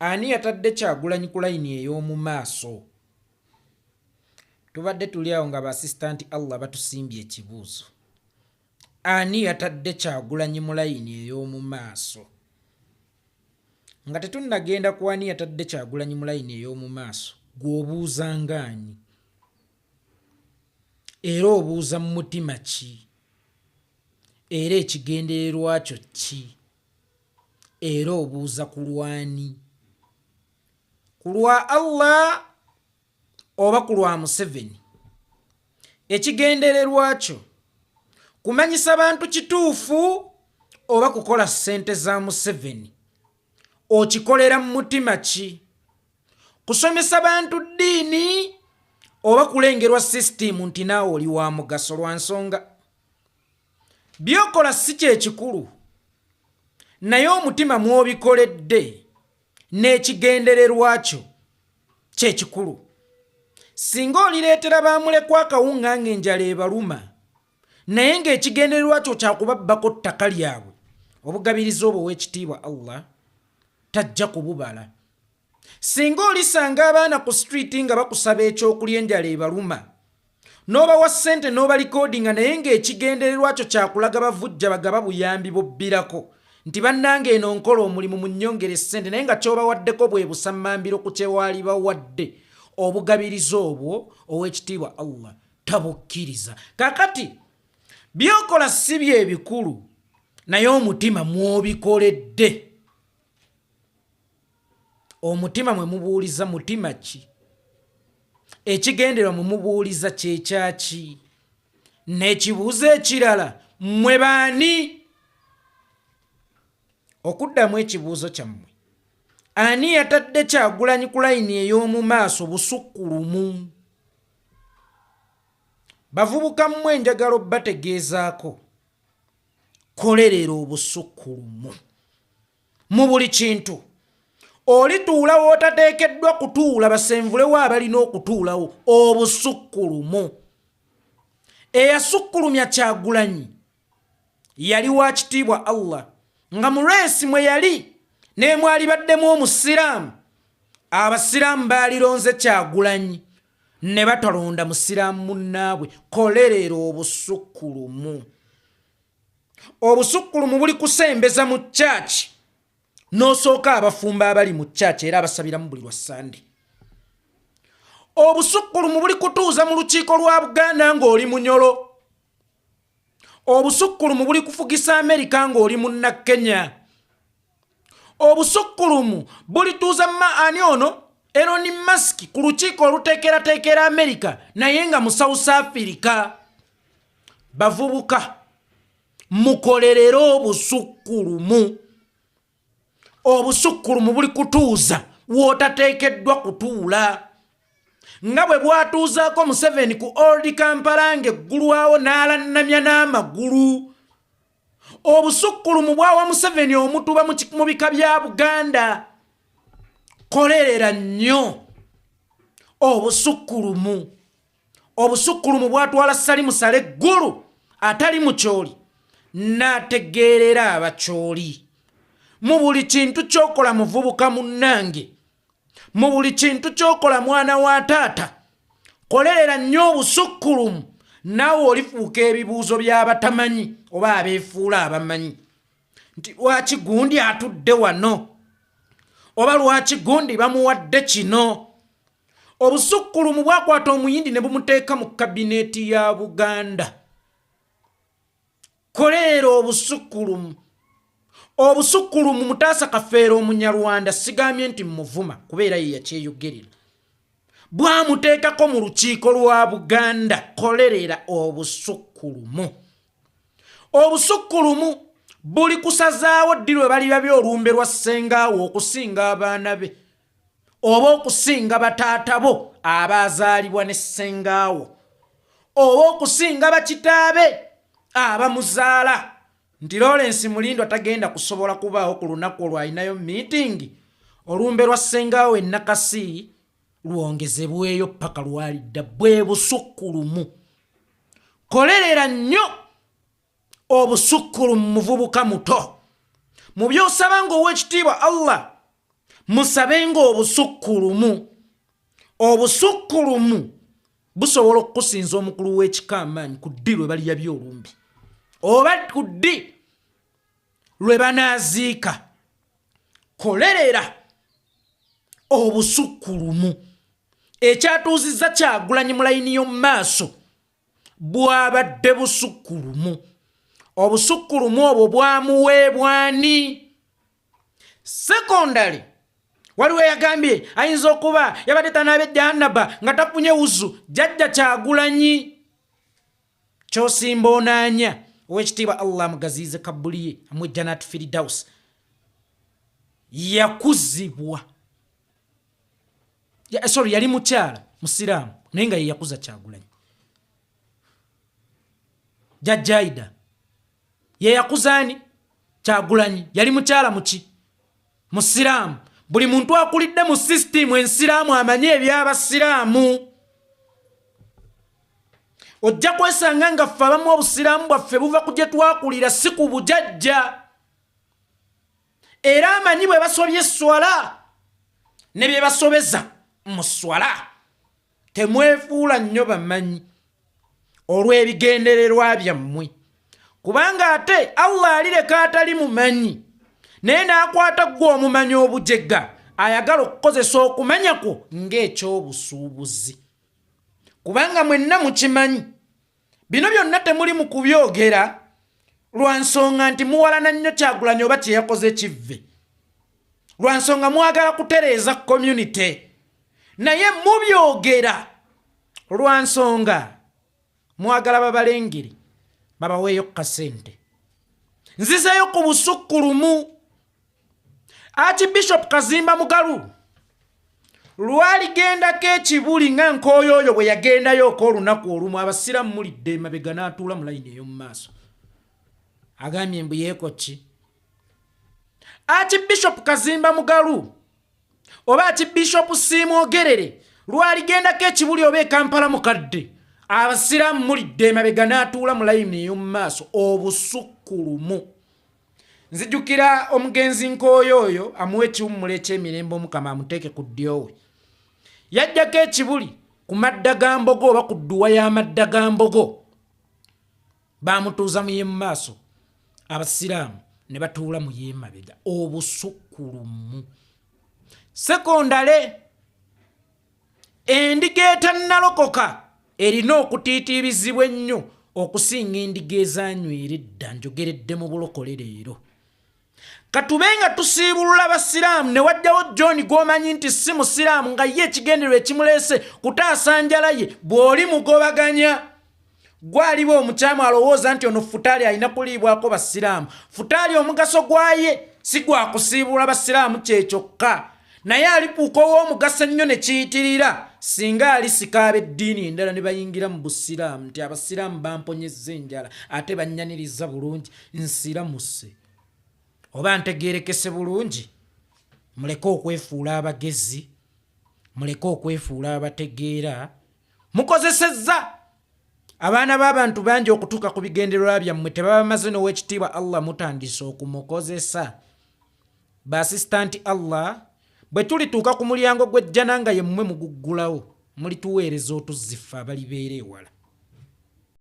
ani yatadde Kyagulanyi ku layini ey'omu maaso? Tubadde tuli awo nga ba-assistant Allah batusimbye ekibuuzo. Ani yatadde Kyagulanyi mu layini ey'omu maaso? Nga tetunnagenda ku ani yatadde Kyagulanyi mu layini ey'omu maaso, gw'obuuza ng'ani? Era obuuza mu mutima ki? Era ekigendererwa kyo ki? Era obuuza ku lwani? Ku lwa Allah oba ku lwa Museveni? Ekigendererwa kyo kumanyisa bantu kituufu oba kukola ssente za Museveni? Okikolera mu mutima ki? Kusomesa bantu ddiini oba kulengerwa sisitimu nti naawe oli wa mugaso? Lwa nsonga byokola si kyekikulu, naye omutima mw'obikoledde n'ekigendererwa kyo kyekikulu. Singa olireetera baamulekwa akawunga ng'enjala ebaluma naye ng'ekigendererwa kyo kyakubabbako ttaka lyabwe, obugabiriza obwo ow'ekitiibwa Allah tajja kububala. Singa olisanga abaana ku streeti nga bakusaba ekyokulya enjala ebaluma, n'obawa ssente n'obalikodinga naye ng'ekigendererwa kyo kyakulaga bavujja bagaba buyambi bobbirako nti bannange eno nkola omulimu mu nnyongere ssente, naye nga ky'obawaddeko bwe busammambiro ku kyewaali bawadde, obugabiriza obwo ow'ekitiibwa Allah tabukkiriza. Kakati byokola si bye bikulu, naye omutima mw'obikoledde, omutima mwe mubuuliza mutima ki? Ekigendererwa mwe mubuuliza kyekyaki? N'ekibuuzo ekirala, mmwe baani? Okuddamu ekibuuzo kyammwe, ani yatadde Kyagulanyi ku layini ey'omu maaso busukkulumu? Bavubuka mmwe njagala obbategeezaako, kolerera obusukkulumu mu buli kintu. Olituula w'otateekeddwa kutuula, basenvulewo abalina okutuulawo. Obusukkulumu. Eyasukkulumya Kyagulanyi yali wa kitiibwa Allah, nga mu lwesi mwe yali n'emwali baddemu omusiraamu. Abasiraamu baalironze Kyagulanyi ne batalonda musiraamu munnaabwe. Kolerera obusukkulumu. Obusukkulumu buli kusembeza mu church n'osooka abafumba abali mu church era abasabiramu buli lwa Sande. Obusukkulumu buli kutuuza mu lukiiko lwa Buganda ng'oli munyolo. Obusukkulumu buli kufugisa Amerika ng'oli munna Kenya. Obusukkulumu buli tuuza ani ono Elon Musk ku lukiiko oluteekerateekera Amerika naye nga mu South Africa. Bavubuka mukolerera obusukkulumu. Obusukkulumu buli kutuuza w'otateekeddwa kutuula. Nga bwe bwatuuzaako Museveni ku Old Kampala ng'eggulu awo n'alannamya n'amagulu. Obusukkulumu bwawa Museveni omutuba mu bika bya Buganda. Kolerera nnyo obusukkulumu. Obusukkulumu bwatwala Salimu Sale eggulu atali mu kyoli n'ategeerera abakyoli. Mu buli kintu ky'okola muvubuka munnange, mu buli kintu ky'okola mwana wa taata, kolerera nnyo obusukkulumu, naawe olifuuka ebibuuzo by'abatamanyi oba abeefuula abamanyi. Nti lwaki gundi atudde wano? Oba lwaki gundi bamuwadde kino? Obusukkulumu bwakwata omuyindi ne bumuteeka mu kabineeti ya Buganda. Kolerera obusukkulumu. Obusukkulumu Mutaasa Kafeero Omunyarwanda sigambye nti muvuma kubeera ye yakyeyogerera. Bwamuteekako mu lukiiko lwa Buganda. Kolerera obusukkulumu. Obusukkulumu buli kusazaawo ddi lwe bali babye olumbe lwa ssengaawo okusinga abaana be oba okusinga bataata bo abaazaalibwa ne ssengaawo oba okusinga bakitaabe abamuzaala. Nti Lawrence Mulindwa tagenda kusobola kubaawo ku lunaku olwo ayinayo meeting, olumbe lwa ssengaawo ennakasi lwongezebweyo paka lwalidda. Bwe busukkulumu. Kolerera nnyo obusukkulumu muvubuka muto. Mu by'osaba ng'ow'ekitiibwa Allah musabenga obusukkulumu. Obusukkulumu busobola okusinza omukulu w'ekika amaanyi ku ddi lwe bali yabya olumbi oba ku ddi lwe banaaziika. Kolerera obusukkulumu. Ekyatuuzizza Kyagulanyi mu layini y'omu maaso bwabadde busukkulumu. Obusukkulumu obwo bwamuweebwani. Secondary waliwo yagambye ayinza okuba yabadde tanaabe jahannaba nga tafunye wuzu. Jjajja Kyagulanyi ky'osimba onaanya ow'ekitiibwa Allah mugaziize Kabuliye amwe Jannat Firdaus yakuzibwa. Yali mukyala musiraamu naye nga ye yakuza Kyagulanyi. Jjajja Aida ye yakuzaani Kyagulanyi yali mukyala muki musiraamu. Buli muntu akulidde mu sisitimu ensiraamu amanye eby'abasiraamu. Ojja kwesanga nga ffe abamu obusiraamu bwaffe buva ku gye twakulira si ku bujajja. Era amanyi bwe basobye esswala ne bye basobeza mu sswala. Temwefuula nnyo bamanyi olw'ebigendererwa byammwe. Kubanga ate Allah alireka atali mumanyi naye n'akwata ggwe omumanyi obujegga ayagala okukozesa okumanya kwo ng'ekyobusuubuzi. Kubanga mwenna mukimanyi bino byonna temuli mu kubyogera lwa nsonga nti muwalana nnyo Kyagulanyi oba kye yakoze kivve, lwa nsonga mwagala kutereeza community, naye mubyogera lwa nsonga mwagala babalengeri babaweeyo kasente. Nzizeyo ku busukkulumu. Archbishop Kazimba Mugalu lwaligendako ekibuli nga nkooyo oyo bwe yagendayo olunaku olumu abasiraamu mulidde emabega n'atuula mu layini ey'omu maaso. Agambye mbu yeeko ki? Archbishop Kazimba Mugalu oba Archbishop Simwogerere lwaligendako ekibuli oba e Kampala mukadde abasiraamu mulidde emabega n'atuula mu layini ey'omu maaso. Obusukkulumu. Nzijukira omugenzi nkooyo oyo amuwe ekiwummula eky'emirembe Omukama amuteeke ku ddyo we. Yajjako ekibuli ku madda ga mbogo oba ku dduwa y'amadda ga mbogo. Baamutuuza mu y'emu maaso abasiraamu ne batuula mu y'emabega. Obusukkulumu. Sekondale endiga etannalokoka erina okutiitiibizibwa ennyo okusinga endiga ezanywera edda. Njogeredde mu bulokole leero. Katubenga tusiibulula basiraamu ne wajjawo John gw'omanyi nti si musiraamu nga ye ekigendererwa ekimuleese kutaasa njala ye bw'oli mugobaganya. Gwaliwo omukyamu alowooza nti ono futaali alina kuliibwako basiraamu. Futaali omugaso gwaye si gwa kusiibulula basiraamu kyekyokka, naye alipuuka ow'omugaso ennyo ne kiyitirira singa alisika ab'eddiini endala ne bayingira mu busiraamu nti abasiraamu bamponyezza enjala ate bannyaniriza bulungi nsiramuse. Oba ntegeerekese bulungi. Muleke okwefuula abagezi, muleke okwefuula abategeera. Mukozesezza abaana b'abantu bangi okutuuka ku bigendererwa byammwe, tebaba bamaze n'ow'ekitiibwa Allah mutandise okumukozesa. Baasistanti Allah bwe tulituuka ku mulyango gw'ejjana nga ye mmwe muguggulawo mulituweereza otuziffe abalibeera ewala.